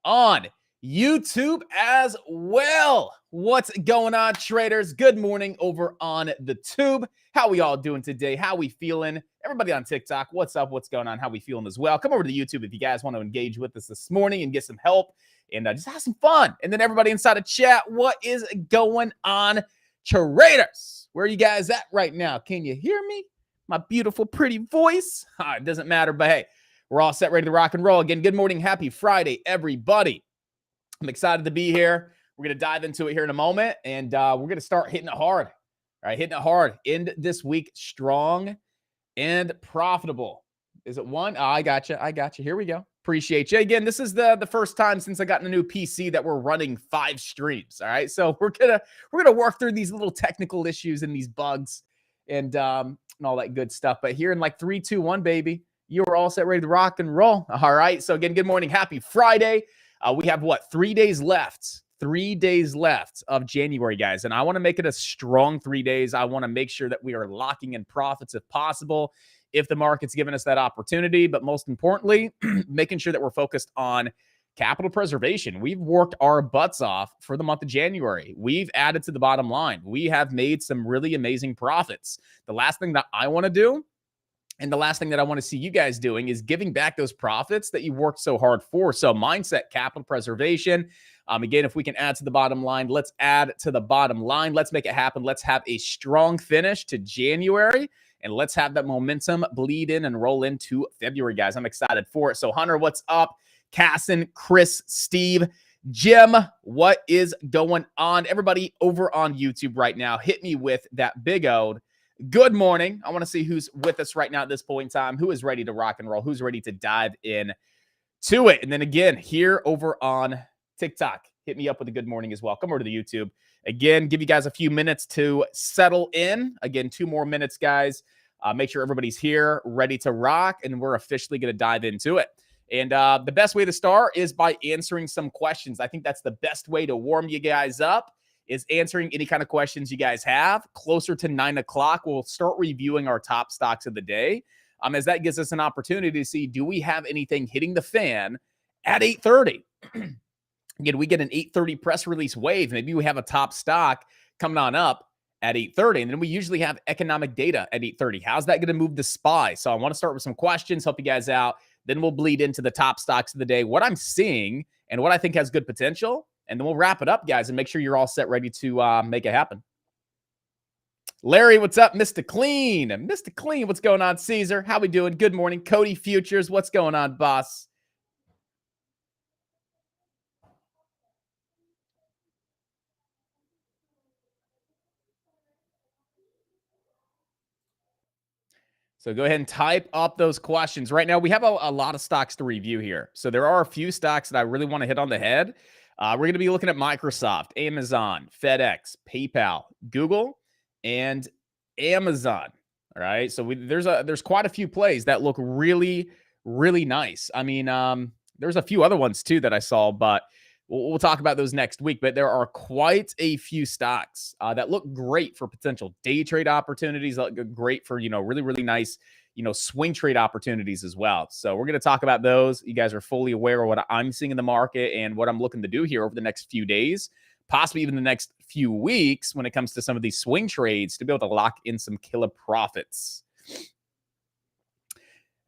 on YouTube as well. What's going on, traders? Good morning over on the tube. How we all doing today? How we feeling? Everybody on TikTok, what's up? What's going on? How we feeling as well? Come over to YouTube if you guys want to engage with us this morning and get some help and just have some fun. And then everybody inside of chat, what is going on, traders? Where are you guys at right now? Can you hear me? My beautiful, pretty voice? It doesn't matter, but hey, we're all set, ready to rock and roll. Again, good morning. Happy Friday, everybody. I'm excited to be here. We're going to dive into it here in a moment, and we're going to start hitting it hard. All right, hitting it hard. End this week strong and profitable. Is it one? Oh, I got you. Here we go. Appreciate you. Again, this is the first time since I got a new PC that we're running 5 streams. All right, so we're gonna work through these little technical issues and these bugs and all that good stuff. But here in like 3, 2, 1, baby, you are all set, ready to rock and roll. All right. So again, good morning. Happy Friday. We have 3 days left. 3 days left of January, guys. And I want to make it a strong 3 days. I want to make sure that we are locking in profits if possible, if the market's given us that opportunity. But most importantly, making sure that we're focused on capital preservation. We've worked our butts off for the month of January. We've added to the bottom line. We have made some really amazing profits. The last thing that I want to do, and the last thing that I want to see you guys doing, is giving back those profits that you worked so hard for. So mindset, capital preservation. Again, if we can add to the bottom line, let's add to the bottom line. Let's make it happen. Let's have a strong finish to January, and let's have that momentum bleed in and roll into February, guys. I'm excited for it. So Hunter, what's up? Casson, Chris, Steve, Jim, what is going on? Everybody over on YouTube right now, hit me with that big old good morning. I want to see who's with us right now at this point in time, who is ready to rock and roll, who's ready to dive in to it. And then again, here over on TikTok, hit me up with a good morning as well. Come over to the YouTube. Again, give you guys a few minutes to settle in. Again, 2 more minutes, guys. Make sure everybody's here, ready to rock, and we're officially going to dive into it. And the best way to start is by answering some questions. I think that's the best way to warm you guys up, is answering any kind of questions you guys have. Closer to 9 o'clock, we'll start reviewing our top stocks of the day, as that gives us an opportunity to see, do we have anything hitting the fan at 8:30? Again, we get an 8:30 press release wave. Maybe we have a top stock coming on up at 8:30, and then we usually have economic data at 8:30. How's that going to move the SPY? So I want to start with some questions, help you guys out. Then we'll bleed into the top stocks of the day, what I'm seeing and what I think has good potential. And then we'll wrap it up, guys, and make sure you're all set, ready to make it happen. Larry, what's up? Mr. Clean. Mr. Clean, what's going on? Caesar, how we doing? Good morning. Cody Futures, what's going on, boss? So go ahead and type up those questions. Right now, we have a lot of stocks to review here. So there are a few stocks that I really want to hit on the head. We're going to be looking at Microsoft, Amazon, FedEx, PayPal, Google, and Amazon. All right. So there's quite a few plays that look really, really nice. I mean, there's a few other ones too that I saw, but we'll talk about those next week. But there are quite a few stocks that look great for potential day trade opportunities, that look great for, really, really nice, swing trade opportunities as well. So we're going to talk about those. You guys are fully aware of what I'm seeing in the market and what I'm looking to do here over the next few days, possibly even the next few weeks when it comes to some of these swing trades to be able to lock in some killer profits.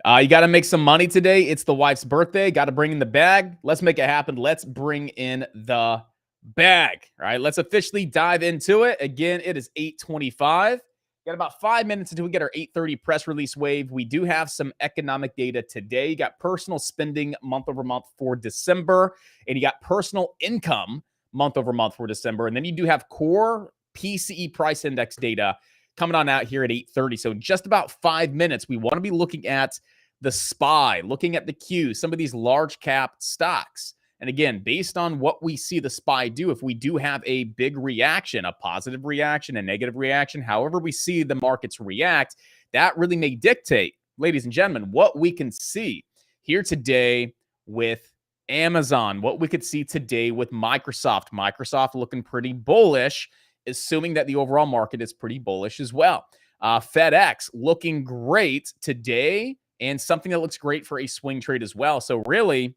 You got to make some money today. It's the wife's birthday. Got to bring in the bag. Let's make it happen. Let's bring in the bag. All right, let's officially dive into it. Again, it is 8:25. Got about 5 minutes until we get our 8:30 press release wave. We do have some economic data today. You got personal spending month over month for December, and you got personal income month over month for December. And then you do have core PCE price index data coming on out here at 8:30. So in just about 5 minutes, we want to be looking at the SPY, looking at the Q, some of these large cap stocks. And again, based on what we see the SPY do, if we do have a big reaction, a positive reaction, a negative reaction, however we see the markets react, that really may dictate, ladies and gentlemen, what we can see here today with Amazon, what we could see today with Microsoft. Microsoft looking pretty bullish, assuming that the overall market is pretty bullish as well. FedEx looking great today, and something that looks great for a swing trade as well. So really,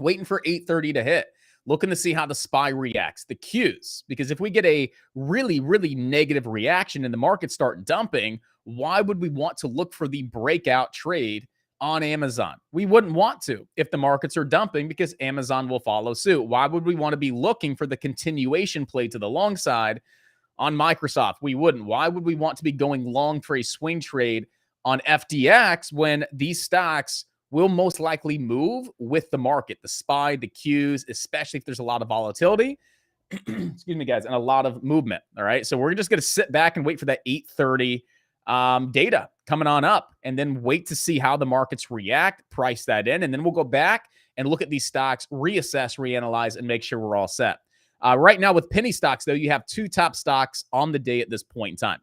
waiting for 8:30 to hit, looking to see how the SPY reacts, the Qs, because if we get a really, really negative reaction and the market start dumping, why would we want to look for the breakout trade on Amazon? We wouldn't want to if the markets are dumping, because Amazon will follow suit. Why would we want to be looking for the continuation play to the long side on Microsoft? We wouldn't. Why would we want to be going long for a swing trade on FTX when these stocks will most likely move with the market, the SPY, the Qs, especially if there's a lot of volatility, excuse me, guys, and a lot of movement, all right? So we're just going to sit back and wait for that 8:30 data coming on up, and then wait to see how the markets react, price that in, and then we'll go back and look at these stocks, reassess, reanalyze, and make sure we're all set. Right now with penny stocks, though, you have two top stocks on the day at this point in time.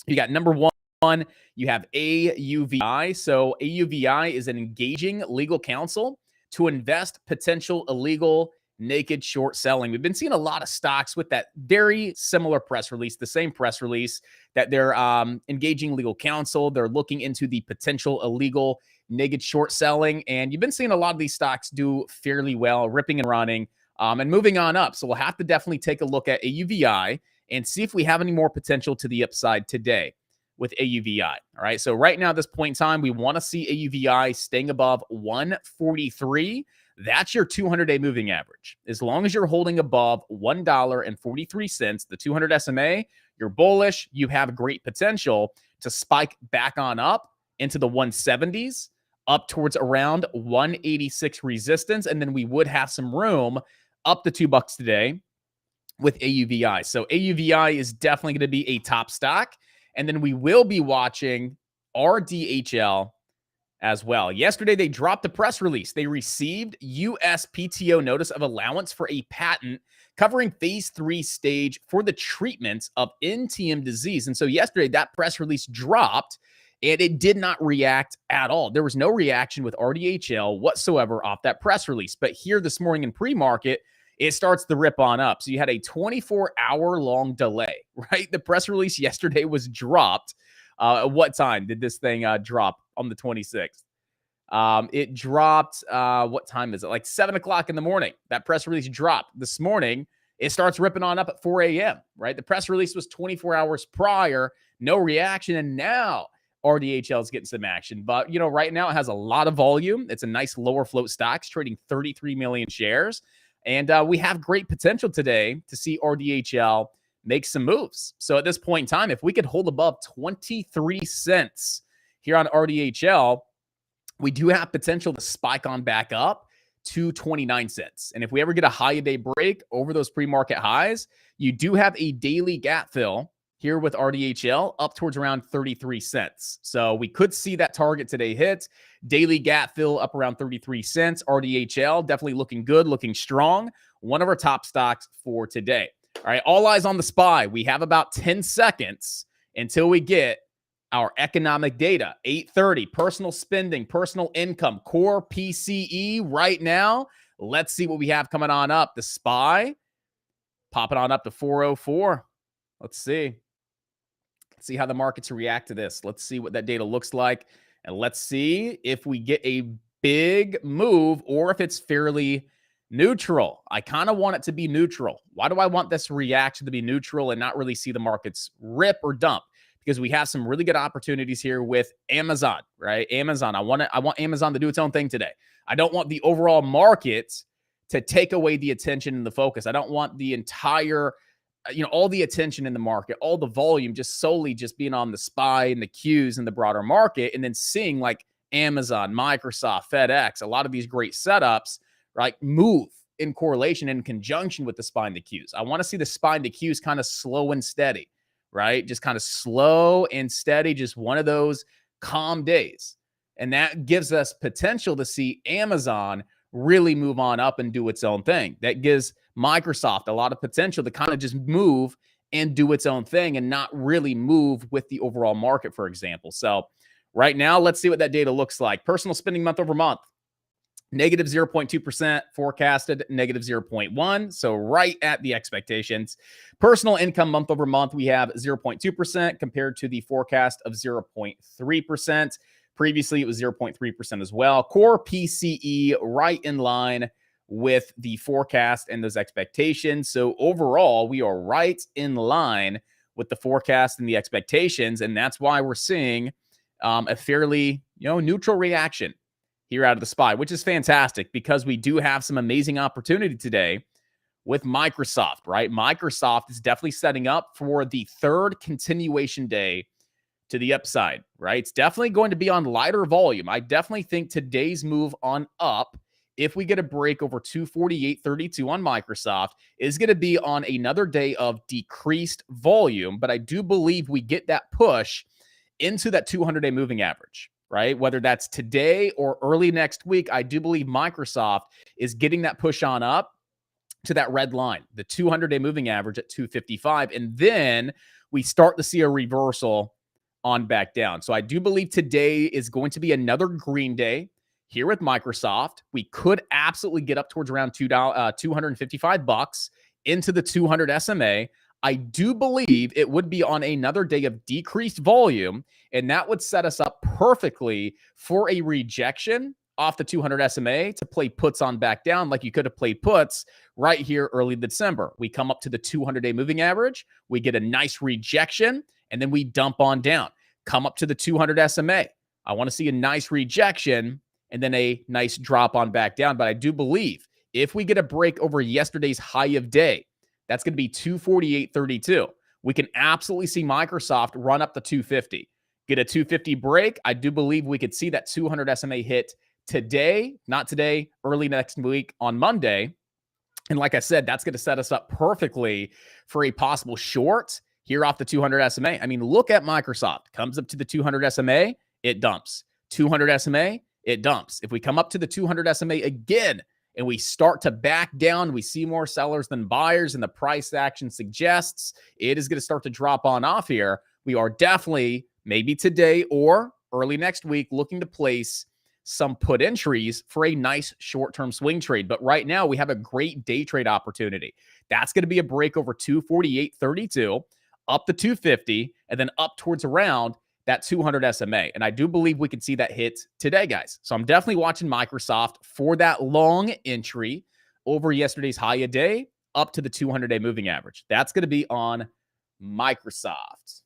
You got number one, you have AUVI. So AUVI is an engaging legal counsel to invest potential illegal naked short selling. We've been seeing a lot of stocks with that very similar press release, the same press release, that they're engaging legal counsel. They're looking into the potential illegal naked short selling. And you've been seeing a lot of these stocks do fairly well, ripping and running and moving on up. So we'll have to definitely take a look at AUVI and see if we have any more potential to the upside today with AUVI. All right. So right now at this point in time, we want to see AUVI staying above 143. That's your 200-day moving average. As long as you're holding above $1.43, the 200 SMA, you're bullish. You have great potential to spike back on up into the 170s, up towards around 186 resistance. And then we would have some room up to $2 today with AUVI. So AUVI is definitely going to be a top stock. And then we will be watching RDHL as well. Yesterday, they dropped a press release. They received USPTO notice of allowance for a patent covering phase 3 stage for the treatment of NTM disease. And so yesterday, that press release dropped and it did not react at all. There was no reaction with RDHL whatsoever off that press release. But here this morning in pre-market, it starts to rip on up. So you had a 24-hour long delay, right? The press release yesterday was dropped. At what time did this thing drop on the 26th? It dropped, what time is it? Like 7 o'clock in the morning. That press release dropped this morning. It starts ripping on up at 4 a.m., right? The press release was 24 hours prior, no reaction. And now RDHL is getting some action. But, you know, right now it has a lot of volume. It's a nice lower float stock. It's trading 33 million shares. And we have great potential today to see RDHL make some moves. So at this point in time, if we could hold above 23 cents here on RDHL, we do have potential to spike on back up to 29 cents. And if we ever get a high day break over those pre-market highs, you do have a daily gap fill here with RDHL up towards around 33 cents. So we could see that target today hit. Daily gap fill up around 33 cents. RDHL definitely looking good, looking strong. One of our top stocks for today. All right, all eyes on the SPY. We have about 10 seconds until we get our economic data. 8:30, personal spending, personal income, core PCE right now. Let's see what we have coming on up. The SPY popping on up to 404. Let's see. Let's see how the markets react to this. Let's see what that data looks like. And let's see if we get a big move or if it's fairly neutral. I kind of want it to be neutral. Why do I want this reaction to be neutral and not really see the markets rip or dump? Because we have some really good opportunities here with Amazon, right? Amazon. I want Amazon to do its own thing today. I don't want the overall market to take away the attention and the focus. I don't want the entire, all the attention in the market, all the volume just solely just being on the SPY and the Qs and the broader market, and then seeing like Amazon, Microsoft, FedEx, a lot of these great setups, right, move in correlation in conjunction with the SPY and the Qs. I want to see the SPY and the Qs kind of slow and steady, right? Just kind of slow and steady, just one of those calm days. And that gives us potential to see Amazon really move on up and do its own thing. That gives Microsoft a lot of potential to kind of just move and do its own thing and not really move with the overall market, for example. So right now, let's see what that data looks like. Personal spending month over month, negative 0.2%, forecasted negative 0.1%. So right at the expectations. Personal income month over month, we have 0.2% compared to the forecast of 0.3%. Previously, it was 0.3% as well. Core PCE right in line with the forecast and those expectations. So overall, we are right in line with the forecast and the expectations, and that's why we're seeing a fairly neutral reaction here out of the SPY, which is fantastic because we do have some amazing opportunity today with Microsoft, right? Microsoft is definitely setting up for the third continuation day to the upside, right? It's definitely going to be on lighter volume. I definitely think today's move on up, if we get a break over 248.32 on Microsoft, is going to be on another day of decreased volume. But I do believe we get that push into that 200-day moving average, right? Whether that's today or early next week, I do believe Microsoft is getting that push on up to that red line, the 200-day moving average at 255. And then we start to see a reversal on back down. So I do believe today is going to be another green day here with Microsoft. We could absolutely get up towards around $255 into the 200 SMA. I do believe it would be on another day of decreased volume, and that would set us up perfectly for a rejection off the 200 SMA to play puts on back down like you could have played puts right here early December. We come up to the 200-day moving average, we get a nice rejection, and then we dump on down. Come up to the 200 SMA. I want to see a nice rejection and then a nice drop on back down. But I do believe if we get a break over yesterday's high of day, that's going to be 248.32. We can absolutely see Microsoft run up to 250. Get a 250 break. I do believe we could see that 200 SMA hit today, not today, early next week on Monday. And like I said, that's going to set us up perfectly for a possible short here off the 200 SMA. I mean, look at Microsoft. Comes up to the 200 SMA, it dumps. 200 SMA, it dumps. If we come up to the 200 SMA again and we start to back down, we see more sellers than buyers, and the price action suggests it is going to start to drop on off here. We are definitely, maybe today or early next week, looking to place some put entries for a nice short-term swing trade. But right now, we have a great day trade opportunity. That's going to be a break over 248.32, up to 250, and then up towards around that 200 SMA. And I do believe we could see that hit today, guys. So I'm definitely watching Microsoft for that long entry over yesterday's high a day up to the 200-day moving average. That's going to be on Microsoft.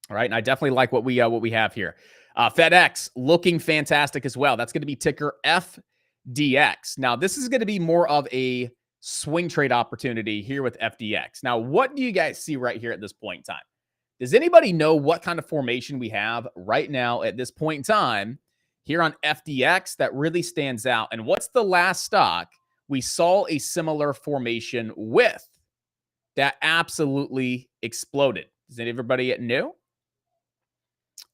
All right, and I definitely like what we have here. FedEx looking fantastic as well. That's going to be ticker FDX. Now, this is going to be more of a swing trade opportunity here with FDX. Now, what do you guys see right here at this point in time? Does anybody know what kind of formation we have right now at this point in time here on FDX that really stands out? And what's the last stock we saw a similar formation with that absolutely exploded? Does anybody know?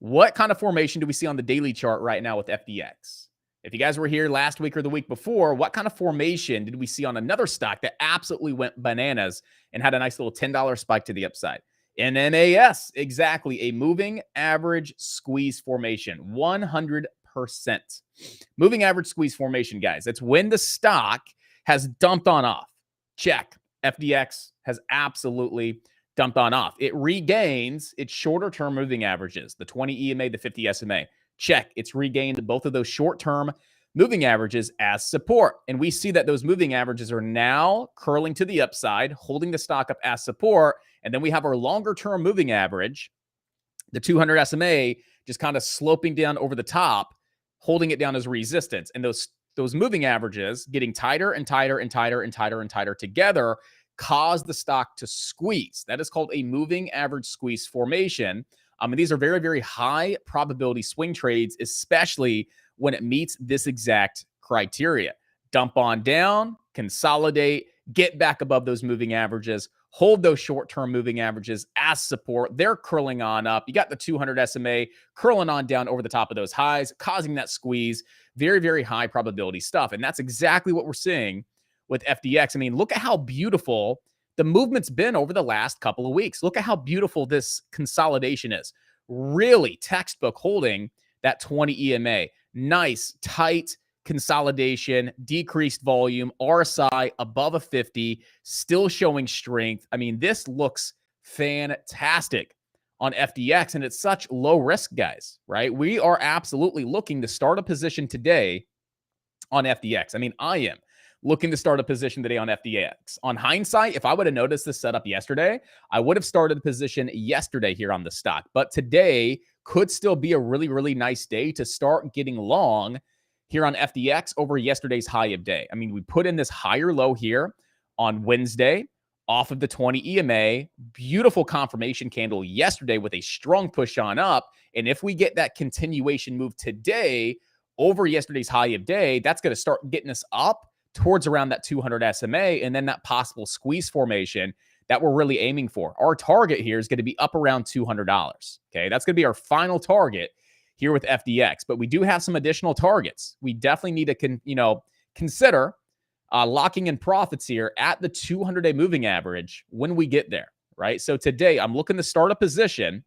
What kind of formation do we see on the daily chart right now with FDX? If you guys were here last week or the week before, what kind of formation did we see on another stock that absolutely went bananas and had a nice little $10 spike to the upside? NMAS, exactly, a moving average squeeze formation, 100%. Moving average squeeze formation, guys. That's when the stock has dumped on off. Check. FDX has absolutely dumped on off. It regains its shorter term moving averages, the 20 EMA, the 50 SMA. Check. It's regained both of those short-term moving averages as support. And we see that those moving averages are now curling to the upside, holding the stock up as support. And then we have our longer-term moving average, the 200 SMA, just kind of sloping down over the top, holding it down as resistance. And those moving averages getting tighter and tighter and tighter and tighter and tighter together cause the stock to squeeze. That is called a moving average squeeze formation. And these are very, very high probability swing trades, especially when it meets this exact criteria. Dump on down, consolidate, get back above those moving averages, hold those short-term moving averages as support. They're curling on up. You got the 200 SMA curling on down over the top of those highs, causing that squeeze. Very, very high probability stuff. And that's exactly what we're seeing with FDX. I mean, look at how beautiful the movement's been over the last couple of weeks. Look at how beautiful this consolidation is. Really textbook holding that 20 EMA. Nice, tight consolidation, decreased volume, RSI above a 50, still showing strength. I mean, this looks fantastic on FDX, and it's such low risk, guys, right? We are absolutely looking to start a position today on FDX. I mean, I am looking to start a position today on FDX. On hindsight, if I would have noticed this setup yesterday, I would have started a position yesterday here on the stock. But today could still be a really, really nice day to start getting long here on FDX over yesterday's high of day. I mean, we put in this higher low here on Wednesday off of the 20 EMA. Beautiful confirmation candle yesterday with a strong push on up. And if we get that continuation move today over yesterday's high of day, that's going to start getting us up towards around that 200 SMA and then that possible squeeze formation that we're really aiming for. Our target here is going to be up around $200. Okay, that's going to be our final target here with FDX. But we do have some additional targets. We definitely need to consider locking in profits here at the 200-day moving average when we get there, right? So today I'm looking to start a position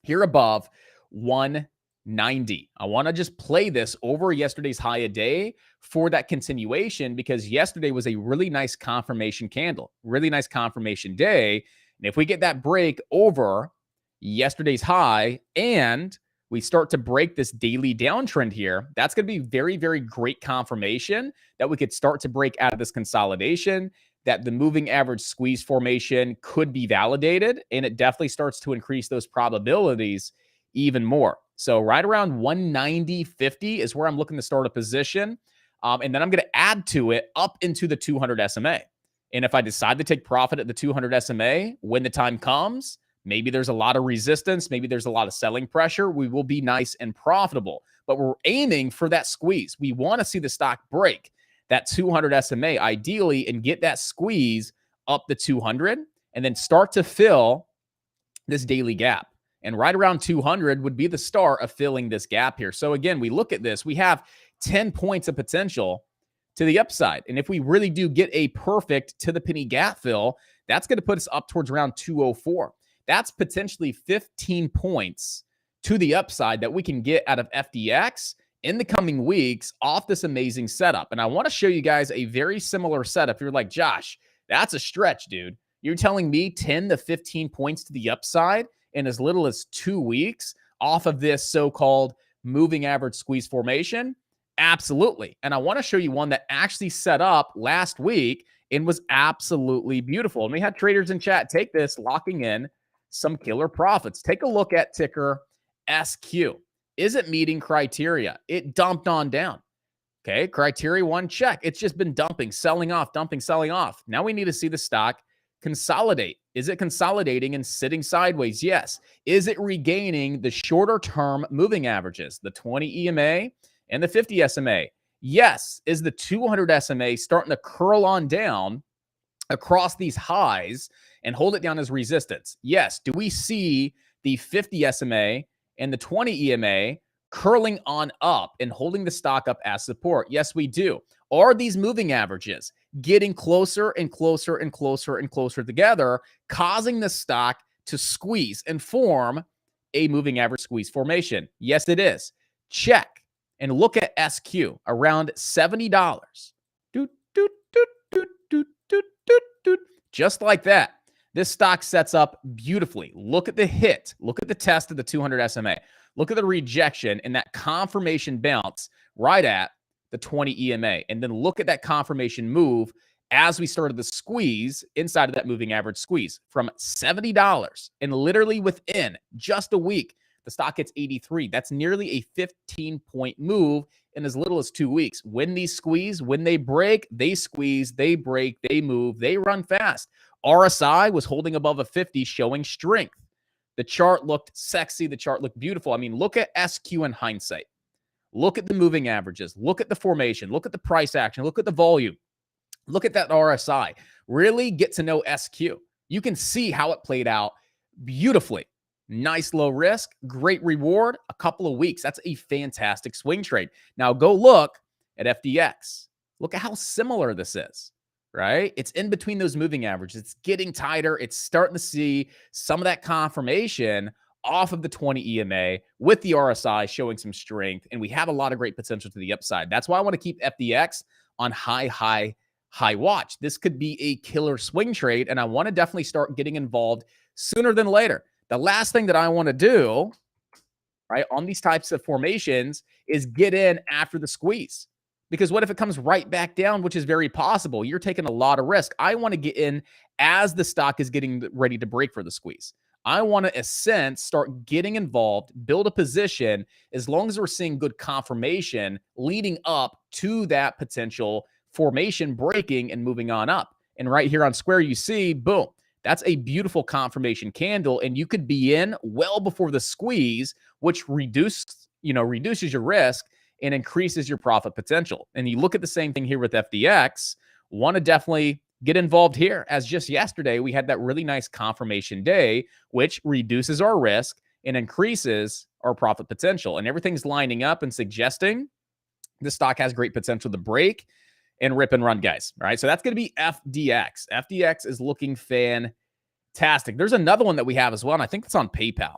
here above 190. I want to just play this over yesterday's high a day for that continuation because yesterday was a really nice confirmation candle, really nice confirmation day. And if we get that break over yesterday's high and we start to break this daily downtrend here, that's going to be very, very great confirmation that we could start to break out of this consolidation, that the moving average squeeze formation could be validated, and it definitely starts to increase those probabilities even more. So right around 190.50 is where I'm looking to start a position. And then I'm going to add to it up into the 200 SMA. And if I decide to take profit at the 200 SMA when the time comes, maybe there's a lot of resistance, maybe there's a lot of selling pressure, we will be nice and profitable. But we're aiming for that squeeze. We want to see the stock break that 200 SMA ideally and get that squeeze up the 200 and then start to fill this daily gap. And right around 200 would be the start of filling this gap here. So again, we look at this, we have 10 points of potential to the upside. And if we really do get a perfect to the penny gap fill, that's going to put us up towards around 204. That's potentially 15 points to the upside that we can get out of FDX in the coming weeks off this amazing setup. And I want to show you guys a very similar setup. You're like, Josh, that's a stretch, dude. You're telling me 10 to 15 points to the upside in as little as 2 weeks off of this so-called moving average squeeze formation? Absolutely. And I want to show you one that actually set up last week and was absolutely beautiful. And we had traders in chat take this, locking in some killer profits. Take a look at ticker SQ. Is it meeting criteria? It dumped on down. Okay, criteria 1, check. It's just been dumping, selling off, dumping, selling off. Now we need to see the stock consolidate. Is it consolidating and sitting sideways? Yes. Is it regaining the shorter term moving averages, the 20 EMA and the 50 SMA? Yes. Is the 200 SMA starting to curl on down across these highs and hold it down as resistance? Yes. Do we see the 50 SMA and the 20 EMA curling on up and holding the stock up as support? Yes, we do. Are these moving averages getting closer and closer and closer and closer together, causing the stock to squeeze and form a moving average squeeze formation? Yes, it is. Check. And look at SQ around $70. Doot, doot, doot, doot, doot, doot, doot, doot. Just like that. This stock sets up beautifully. Look at the hit. Look at the test of the 200 SMA. Look at the rejection and that confirmation bounce right at the 20 EMA. And then look at that confirmation move as we started the squeeze inside of that moving average squeeze from $70. And literally within just a week, the stock hits 83. That's nearly a 15-point move in as little as 2 weeks. When these squeeze, when they break, they squeeze, they break, they move, they run fast. RSI was holding above a 50, showing strength. The chart looked sexy. The chart looked beautiful. I mean, look at SQ in hindsight. Look at the moving averages. Look at the formation. Look at the price action. Look at the volume. Look at that RSI. Really get to know SQ. You can see how it played out beautifully. Nice low risk, great reward, a couple of weeks. That's a fantastic swing trade. Now go look at FDX. Look at how similar this is, right? It's in between those moving averages. It's getting tighter. It's starting to see some of that confirmation off of the 20 EMA with the RSI showing some strength. And we have a lot of great potential to the upside. That's why I want to keep FDX on high watch. This could be a killer swing trade. And I want to definitely start getting involved sooner than later. The last thing that I want to do, right, on these types of formations is get in after the squeeze. Because what if it comes right back down, which is very possible? You're taking a lot of risk. I want to get in as the stock is getting ready to break for the squeeze. I want to, in a sense, start getting involved, build a position, as long as we're seeing good confirmation leading up to that potential formation breaking and moving on up. And right here on Square, you see, boom, that's a beautiful confirmation candle. And you could be in well before the squeeze, which reduces your risk and increases your profit potential. And you look at the same thing here with FDX, want to definitely get involved here, as just yesterday, we had that really nice confirmation day, which reduces our risk and increases our profit potential. And everything's lining up and suggesting the stock has great potential to break and rip and run, guys. All right, so that's going to be FDX. FDX is looking fantastic. There's another one that we have as well, and I think it's on PayPal.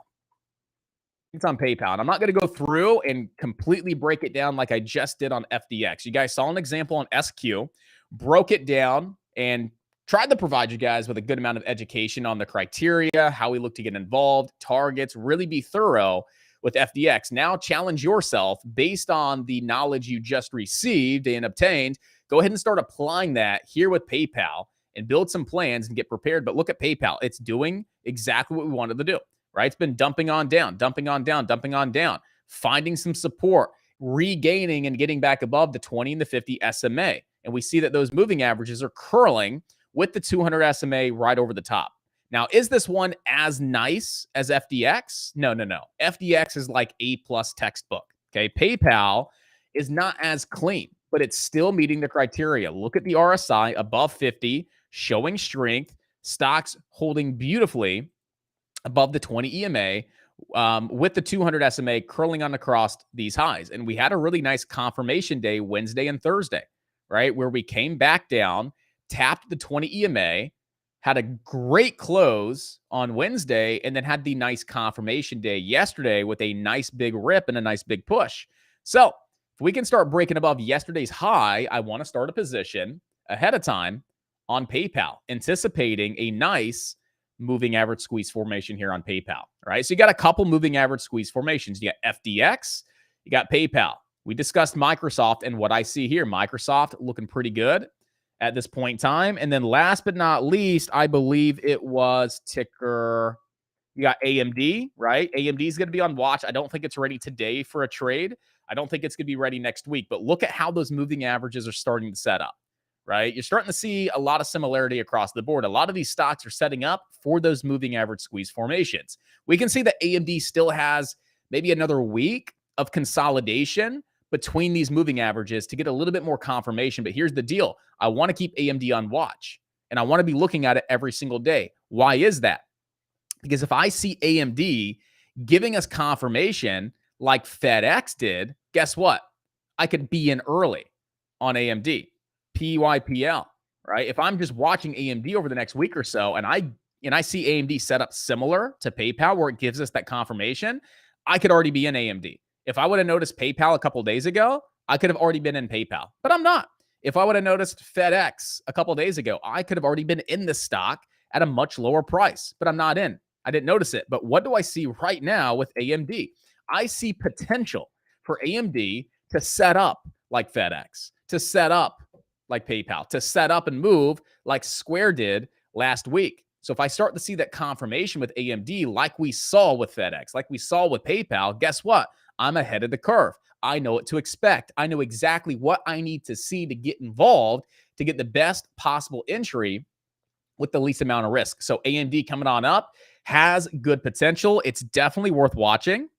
It's on PayPal. And I'm not going to go through and completely break it down like I just did on FDX. You guys saw an example on SQ, broke it down, and tried to provide you guys with a good amount of education on the criteria, how we look to get involved, targets, really be thorough with FDX. Now challenge yourself based on the knowledge you just received and obtained. Go ahead and start applying that here with PayPal and build some plans and get prepared. But look at PayPal. It's doing exactly what we wanted to do, right? It's been dumping on down, finding some support, regaining and getting back above the 20 and the 50 SMA. And we see that those moving averages are curling with the 200 SMA right over the top. Now, is this one as nice as FDX? No. FDX is like A+ textbook. Okay. PayPal is not as clean, but it's still meeting the criteria. Look at the RSI above 50, showing strength, stocks holding beautifully above the 20 EMA, with the 200 SMA curling on across these highs. And we had a really nice confirmation day Wednesday and Thursday, right? Where we came back down, tapped the 20 EMA, had a great close on Wednesday, and then had the nice confirmation day yesterday with a nice big rip and a nice big push. So if we can start breaking above yesterday's high, I want to start a position ahead of time on PayPal, anticipating a nice moving average squeeze formation here on PayPal. All right. So you got a couple moving average squeeze formations. You got FDX, you got PayPal. We discussed Microsoft, and what I see here, Microsoft looking pretty good at this point in time. And then last but not least, I believe it was ticker. You got AMD, right? AMD is going to be on watch. I don't think it's ready today for a trade. I don't think it's going to be ready next week. But look at how those moving averages are starting to set up, right? You're starting to see a lot of similarity across the board. A lot of these stocks are setting up for those moving average squeeze formations. We can see that AMD still has maybe another week of consolidation between these moving averages to get a little bit more confirmation. But here's the deal. I want to keep AMD on watch, and I want to be looking at it every single day. Why is that? Because if I see AMD giving us confirmation like FedEx did, guess what? I could be in early on AMD, PYPL, right? If I'm just watching AMD over the next week or so, and I see AMD set up similar to PayPal where it gives us that confirmation, I could already be in AMD. If I would have noticed PayPal a couple of days ago, I could have already been in PayPal, but I'm not. If I would have noticed FedEx a couple of days ago, I could have already been in the stock at a much lower price, but I'm not in. I didn't notice it. But what do I see right now with AMD? I see potential for AMD to set up like FedEx, to set up like PayPal, to set up and move like Square did last week. So if I start to see that confirmation with AMD, like we saw with FedEx, like we saw with PayPal, guess what? I'm ahead of the curve. I know what to expect. I know exactly what I need to see to get involved to get the best possible entry with the least amount of risk. So AMD coming on up has good potential. It's definitely worth watching.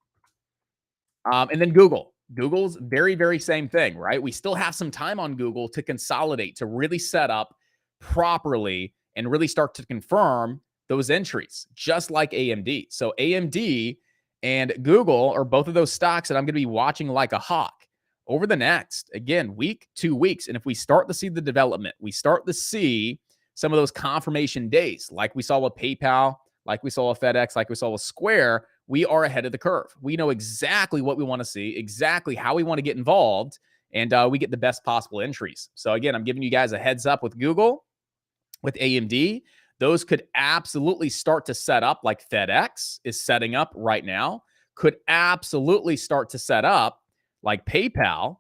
And then Google. Google's very, very same thing, right? We still have some time on Google to consolidate, to really set up properly and really start to confirm those entries, just like AMD. So AMD and Google are both of those stocks that I'm going to be watching like a hawk over the next, again, week, 2 weeks. And if we start to see the development, we start to see some of those confirmation days, like we saw with PayPal, like we saw with FedEx, like we saw with Square, we are ahead of the curve. We know exactly what we want to see, exactly how we want to get involved, and we get the best possible entries. So again, I'm giving you guys a heads up with Google, with AMD. those could absolutely start to set up like FedEx is setting up right now, could absolutely start to set up like PayPal.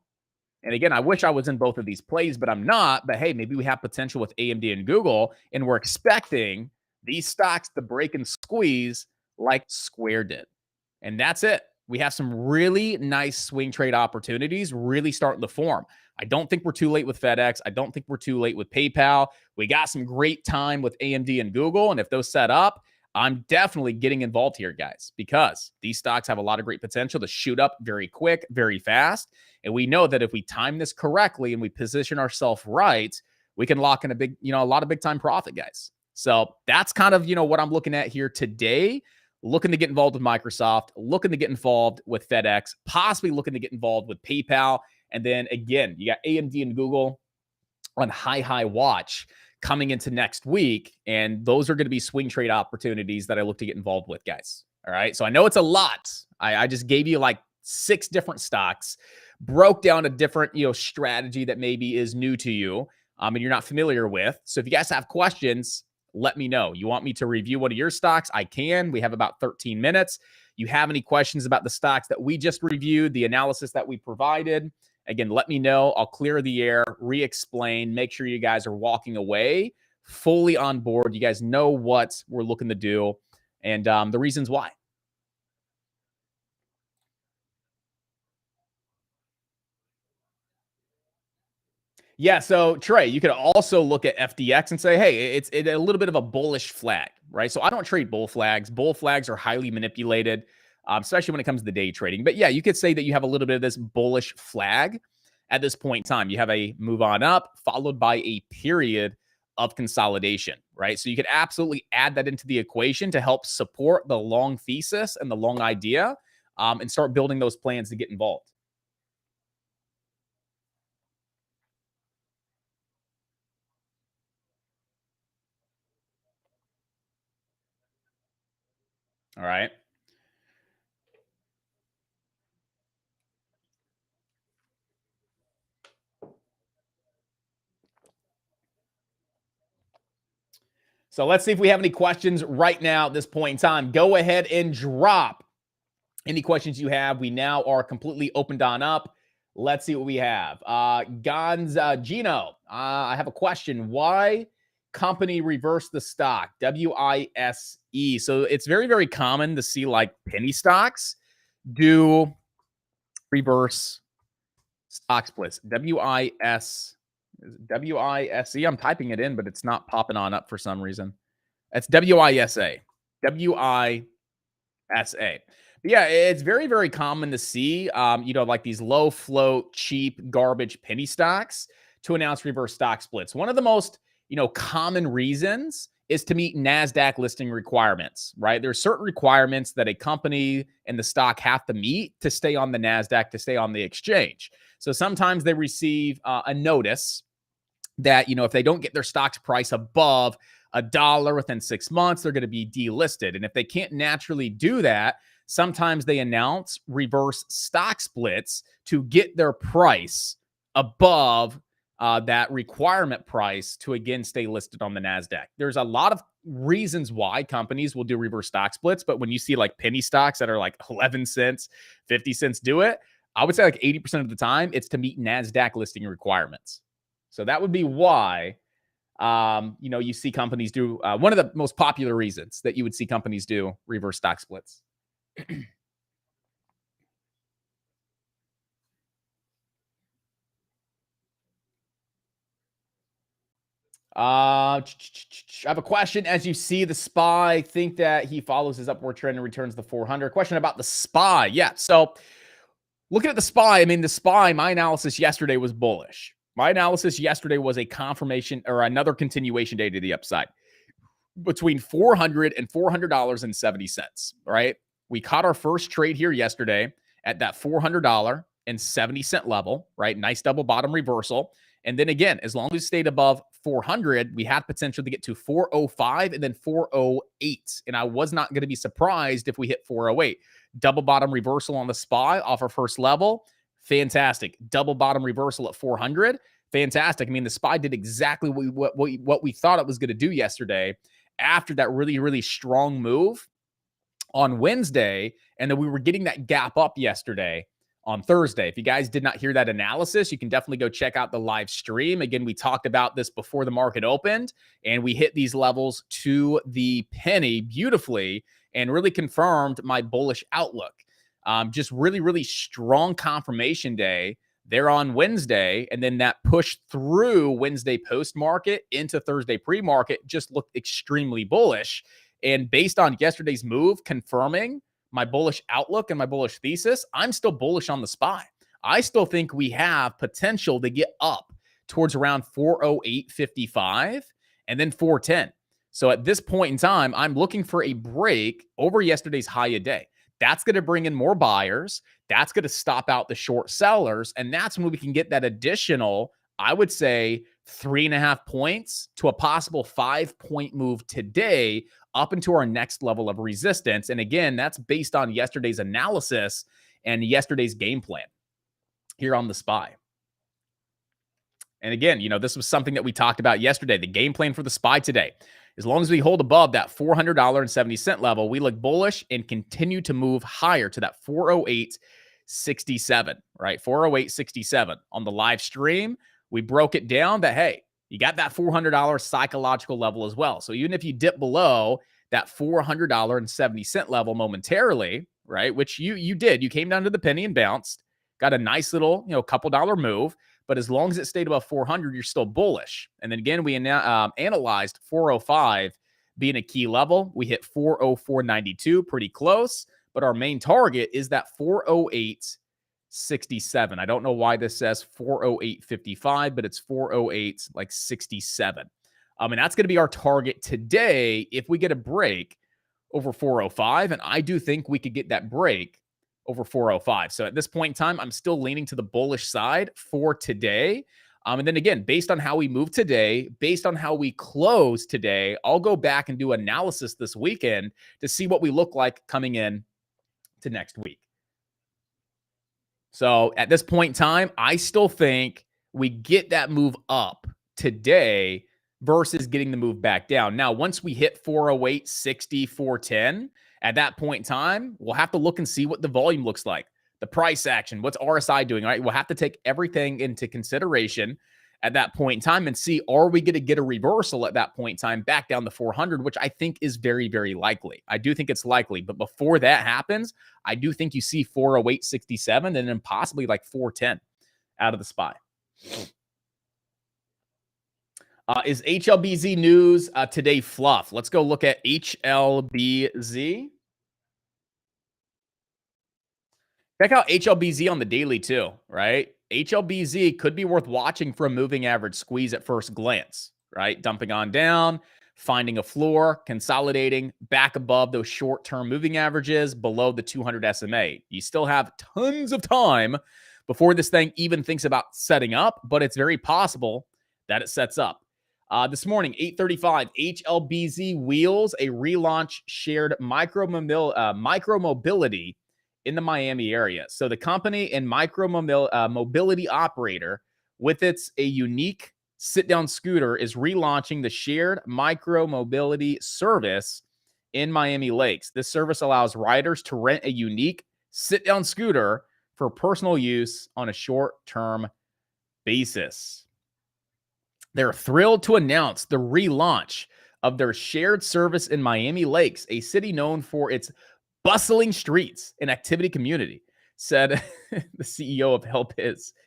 And again, I wish I was in both of these plays, but I'm not. But hey, maybe we have potential with AMD and Google, and we're expecting these stocks to break and squeeze like Square did. And that's it. We have some really nice swing trade opportunities really starting to form. I don't think we're too late with FedEx. I don't think we're too late with PayPal. We got some great time with AMD and Google. And if those set up, I'm definitely getting involved here, guys, because these stocks have a lot of great potential to shoot up very quick, very fast. And we know that if we time this correctly and we position ourselves right, we can lock in a lot of big time profit, guys. So that's kind of, what I'm looking at here today. Looking to get involved with Microsoft, looking to get involved with FedEx, possibly looking to get involved with PayPal. And then again, you got AMD and Google on high watch coming into next week. And those are going to be swing trade opportunities that I look to get involved with, guys. All right. So I know it's a lot. I just gave you like 6 different stocks, broke down a different, strategy that maybe is new to you and you're not familiar with. So if you guys have questions, let me know. You want me to review one of your stocks? I can. We have about 13 minutes. You have any questions about the stocks that we just reviewed, the analysis that we provided? Again, let me know. I'll clear the air, re-explain, make sure you guys are walking away fully on board. You guys know what we're looking to do and the reasons why. Yeah, so Trey, you could also look at FDX and say, hey, it's a little bit of a bullish flag, right? So I don't trade bull flags. Bull flags are highly manipulated, especially when it comes to day trading. But yeah, you could say that you have a little bit of this bullish flag at this point in time. You have a move on up followed by a period of consolidation, right? So you could absolutely add that into the equation to help support the long thesis and the long idea and start building those plans to get involved. All right. So let's see if we have any questions right now at this point in time. Go ahead and drop any questions you have. We now are completely opened on up. Let's see what we have. Gino, I have a question. Why company reverse the stock? WISE. So it's very, very common to see like penny stocks do reverse stock splits. WISE. I'm typing it in, but it's not popping on up for some reason. It's WISA. WISA. But yeah, it's very, very common to see, like these low float, cheap, garbage penny stocks to announce reverse stock splits. One of the most, common reasons is to meet NASDAQ listing requirements, right? There's certain requirements that a company and the stock have to meet to stay on the NASDAQ, to stay on the exchange. So sometimes they receive a notice that, if they don't get their stock's price above $1 within 6 months, they're going to be delisted. And if they can't naturally do that, sometimes they announce reverse stock splits to get their price above that requirement price to, again, stay listed on the NASDAQ. There's a lot of reasons why companies will do reverse stock splits, but when you see like penny stocks that are like 11 cents, 50 cents do it, I would say like 80% of the time it's to meet NASDAQ listing requirements. So that would be why, you see companies do one of the most popular reasons that you would see companies do reverse stock splits. I have a question. As you see the SPY, think that he follows his upward trend and returns the 400. Question about the SPY. Yeah. So looking at the SPY, the SPY, my analysis yesterday was bullish. My analysis yesterday was a confirmation or another continuation day to the upside between $400 and $400.70. Right. We caught our first trade here yesterday at that $400.70 level, right? Nice double bottom reversal. And then again, as long as it stayed above 400, we had potential to get to 405 and then 408. And I was not going to be surprised if we hit 408. Double bottom reversal on the SPY off our first level. Fantastic. Double bottom reversal at 400. Fantastic. The SPY did exactly what we thought it was going to do yesterday after that really, really strong move on Wednesday, and then we were getting that gap up yesterday on Thursday. If you guys did not hear that analysis, you can definitely go check out the live stream. Again, we talked about this before the market opened, and we hit these levels to the penny beautifully and really confirmed my bullish outlook. Just really, really strong confirmation day there on Wednesday, and then that push through Wednesday post-market into Thursday pre-market just looked extremely bullish. And based on yesterday's move confirming my bullish outlook and my bullish thesis, I'm still bullish on the SPY. I still think we have potential to get up towards around 408.55 and then 410. So at this point in time, I'm looking for a break over yesterday's high a day. That's going to bring in more buyers. That's going to stop out the short sellers. And that's when we can get that additional, I would say, 3.5 points to a possible 5-point move today up into our next level of resistance. And again, that's based on yesterday's analysis and yesterday's game plan here on the SPY. And again, this was something that we talked about yesterday, the game plan for the SPY today. As long as we hold above that $400.70 level, we look bullish and continue to move higher to that 408.67, right? 408.67 on the live stream. We broke it down that, hey, you got that $400 psychological level as well. So even if you dip below that $400.70 level momentarily, right, which you did, you came down to the penny and bounced, got a nice little, couple dollar move. But as long as it stayed above 400, you're still bullish. And then again, we analyzed 405 being a key level. We hit 404.92, pretty close. But our main target is that 408.67. I don't know why this says 408.55, but it's 408.67. And that's going to be our target today if we get a break over 405. And I do think we could get that break over 405. So at this point in time, I'm still leaning to the bullish side for today. And then again, based on how we move today, based on how we close today, I'll go back and do analysis this weekend to see what we look like coming in to next week. So at this point in time, I still think we get that move up today versus getting the move back down. Now, once we hit 408.60, 410, at that point in time, we'll have to look and see what the volume looks like, the price action, what's RSI doing, right? We'll have to take everything into consideration at that point in time and see, are we going to get a reversal at that point in time back down to 400, which I think is very, very likely. I do think it's likely. But before that happens, I do think you see 408.67 and then possibly like 410 out of the SPY. Is HLBZ news today fluff? Let's go look at HLBZ. Check out HLBZ on the daily too, right? HLBZ could be worth watching for a moving average squeeze at first glance, right? Dumping on down, finding a floor, consolidating back above those short-term moving averages below the 200 SMA. You still have tons of time before this thing even thinks about setting up, but it's very possible that it sets up. This morning, 8:35, HLBZ wheels a relaunch shared micro-mobility in the Miami area. So the company and micro-mobility operator with a unique sit-down scooter is relaunching the shared micro-mobility service in Miami Lakes. This service allows riders to rent a unique sit-down scooter for personal use on a short-term basis. They're thrilled to announce the relaunch of their shared service in Miami Lakes, a city known for its bustling streets and activity community, said the CEO of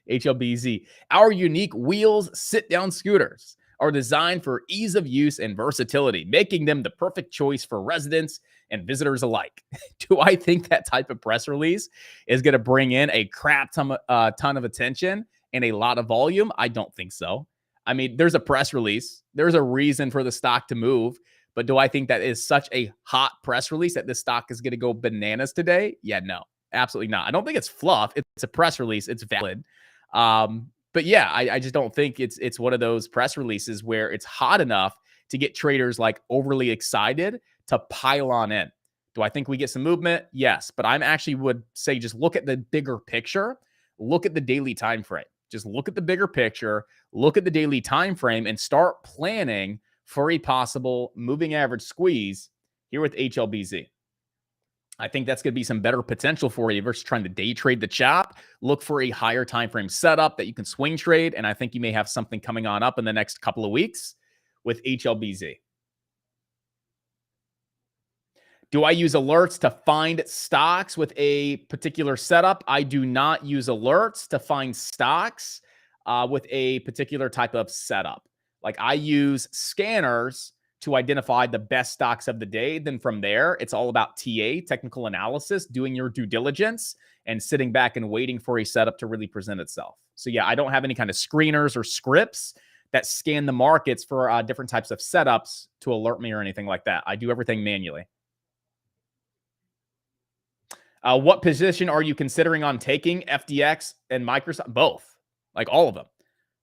HLBZ. Our unique wheels sit-down scooters are designed for ease of use and versatility, making them the perfect choice for residents and visitors alike. Do I think that type of press release is going to bring in a crap ton of attention and a lot of volume? I don't think so. I mean, there's a press release. There's a reason for the stock to move. But do I think that is such a hot press release that this stock is going to go bananas today? Yeah, no, absolutely not. I don't think it's fluff. It's a press release. It's valid. But yeah, I just don't think it's one of those press releases where it's hot enough to get traders like overly excited to pile on in. Do I think we get some movement? Yes. But I'm actually would say just look at the bigger picture. Look at the daily time frame. Just look at the bigger picture, look at the daily time frame, and start planning for a possible moving average squeeze here with HLBZ. I think that's going to be some better potential for you versus trying to day trade the chop. Look for a higher time frame setup that you can swing trade, and I think you may have something coming on up in the next couple of weeks with HLBZ. Do I use alerts to find stocks with a particular setup? I do not use alerts to find stocks with a particular type of setup. Like I use scanners to identify the best stocks of the day. Then from there, it's all about TA, technical analysis, doing your due diligence, and sitting back and waiting for a setup to really present itself. So yeah, I don't have any kind of screeners or scripts that scan the markets for different types of setups to alert me or anything like that. I do everything manually. What position are you considering on taking? FDX and Microsoft? Both. Like all of them.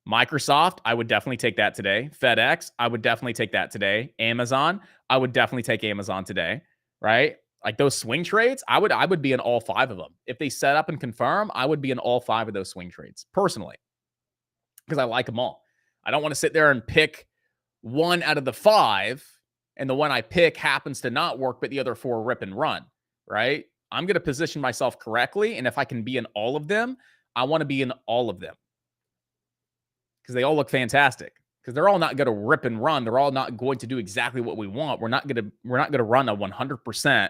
Microsoft, I would definitely take that today. FedEx, I would definitely take that today. Amazon, I would definitely take Amazon today, right? Like those swing trades, I would be in all 5 of them. If they set up and confirm, I would be in all 5 of those swing trades personally because I like them all. I don't want to sit there and pick one out of the 5 and the one I pick happens to not work, but the other 4 rip and run, right? I'm going to position myself correctly. And if I can be in all of them, I want to be in all of them because they all look fantastic. Because they're all not going to rip and run. They're all not going to do exactly what we want. We're not going to run a 100%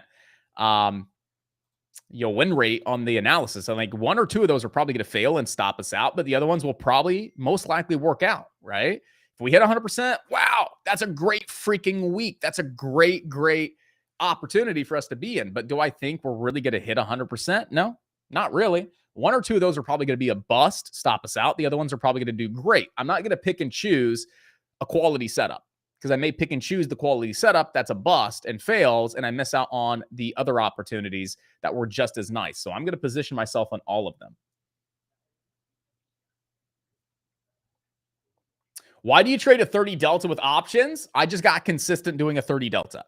win rate on the analysis. I think 1 or 2 of those are probably going to fail and stop us out, but the other ones will probably most likely work out, right? If we hit 100%, wow, that's a great freaking week. That's a great opportunity for us to be in. But do I think we're really going to hit 100%? No, not really. 1 or 2 of those are probably going to be a bust, stop us out. The other ones are probably going to do great. I'm not going to pick and choose a quality setup because I may pick and choose the quality setup that's a bust and fails, and I miss out on the other opportunities that were just as nice. So I'm going to position myself on all of them. Why do you trade a 30 delta with options? I just got consistent doing a 30 delta.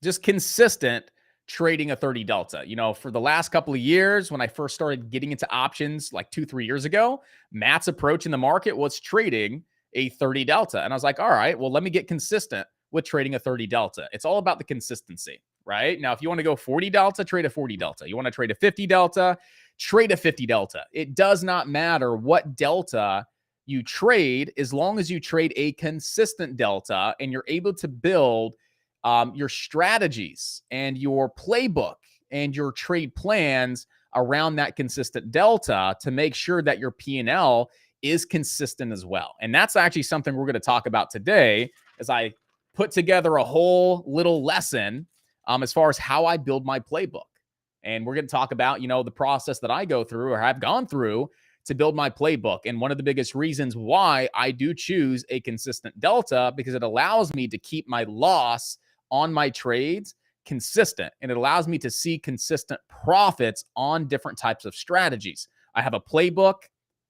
Just consistent trading a 30 delta. You know, for the last couple of years, when I first started getting into options like 2-3 years ago, Matt's approach in the market was trading a 30 delta. And I was like, all right, well, let me get consistent with trading a 30 delta. It's all about the consistency, right? Now, if you want to go 40 delta, trade a 40 delta. You want to trade a 50 delta, trade a 50 delta. It does not matter what delta you trade as long as you trade a consistent delta and you're able to build your strategies and your playbook and your trade plans around that consistent delta to make sure that your P&L is consistent as well. And that's actually something we're going to talk about today as I put together a whole little lesson as far as how I build my playbook. And we're going to talk about, the process that I go through or have gone through to build my playbook. And one of the biggest reasons why I do choose a consistent delta, because it allows me to keep my loss on my trades consistent. And it allows me to see consistent profits on different types of strategies. I have a playbook,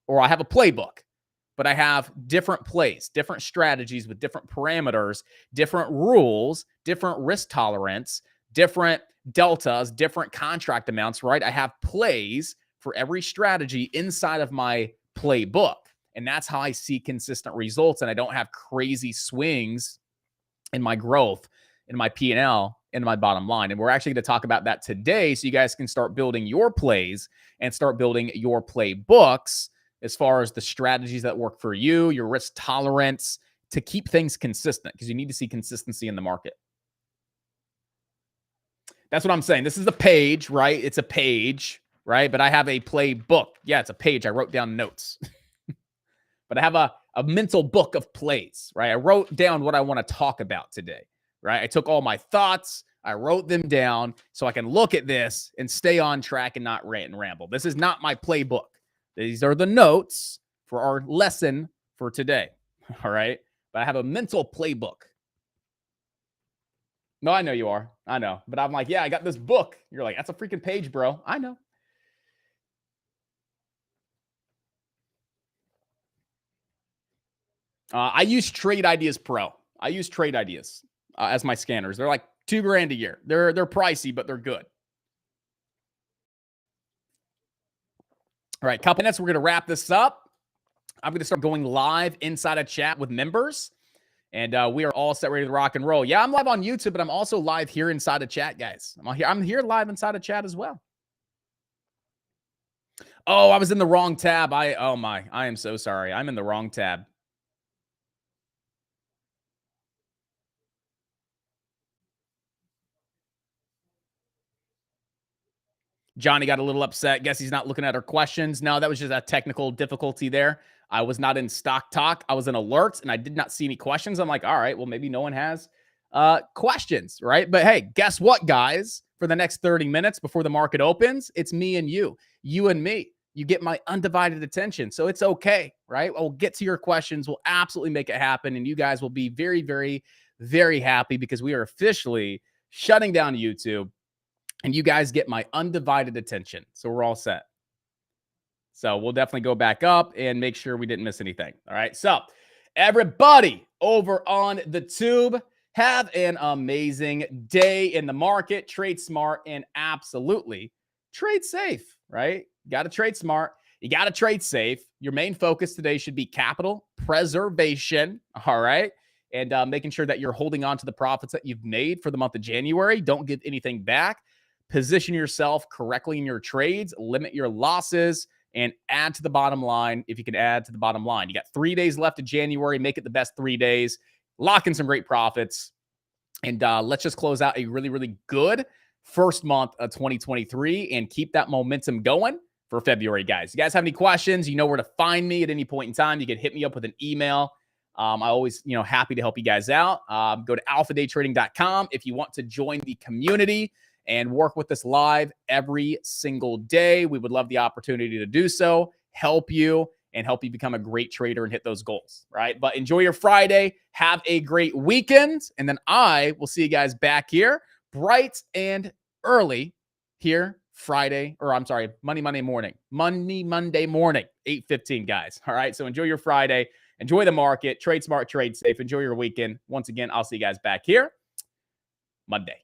but I have different plays, different strategies with different parameters, different rules, different risk tolerance, different deltas, different contract amounts, right? I have plays for every strategy inside of my playbook. And that's how I see consistent results. And I don't have crazy swings in my growth, in my P&L, in my bottom line. And we're actually going to talk about that today so you guys can start building your plays and start building your playbooks as far as the strategies that work for you, your risk tolerance, to keep things consistent because you need to see consistency in the market. That's what I'm saying. This is a page, right? It's a page, right? But I have a playbook. Yeah, it's a page. I wrote down notes. But I have a mental book of plays, right? I wrote down what I want to talk about today, right? I took all my thoughts, I wrote them down so I can look at this and stay on track and not rant and ramble. This is not my playbook. These are the notes for our lesson for today, all right? But I have a mental playbook. No, I know you are. I know. But I'm like, yeah, I got this book. You're like, that's a freaking page, bro. I know. I use Trade Ideas Pro. I use Trade Ideas as my scanners. They're like $2,000 a year. They're pricey, but they're good. All right, couple minutes. We're going to wrap this up. I'm going to start going live inside a chat with members. And we are all set, ready to rock and roll. Yeah, I'm live on YouTube, but I'm also live here inside of chat, guys. I'm here live inside of chat as well. Oh, I was in the wrong tab. I am so sorry. I'm in the wrong tab. Johnny got a little upset. Guess he's not looking at our questions. No, that was just a technical difficulty there. I was not in stock talk. I was in alerts and I did not see any questions. I'm like, all right, well, maybe no one has questions, right? But hey, guess what, guys? For the next 30 minutes before the market opens, it's me and you and me. You get my undivided attention. So it's okay, right? We'll get to your questions. We'll absolutely make it happen. And you guys will be very, very, very happy because we are officially shutting down YouTube and you guys get my undivided attention. So we're all set. So we'll definitely go back up and make sure we didn't miss anything. All right. So everybody over on the tube, have an amazing day in the market. Trade smart and absolutely trade safe, right? You got to trade smart. You got to trade safe. Your main focus today should be capital preservation. All right. And making sure that you're holding on to the profits that you've made for the month of January. Don't give anything back. Position yourself correctly in your trades. Limit your losses and add to the bottom line if you can add to the bottom line. You got 3 days left of January. Make it the best 3 days. Lock in some great profits. And let's just close out a really, really good first month of 2023 and keep that momentum going for February, guys. You guys have any questions? You know where to find me at any point in time. You can hit me up with an email. I always, happy to help you guys out. Go to alphadaytrading.com if you want to join the community and work with us live every single day. We would love the opportunity to do so, help you, and help you become a great trader and hit those goals, right? But enjoy your Friday. Have a great weekend. And then I will see you guys back here bright and early here Monday morning, 8:15, guys. All right. So enjoy your Friday. Enjoy the market. Trade smart, trade safe. Enjoy your weekend. Once again, I'll see you guys back here Monday.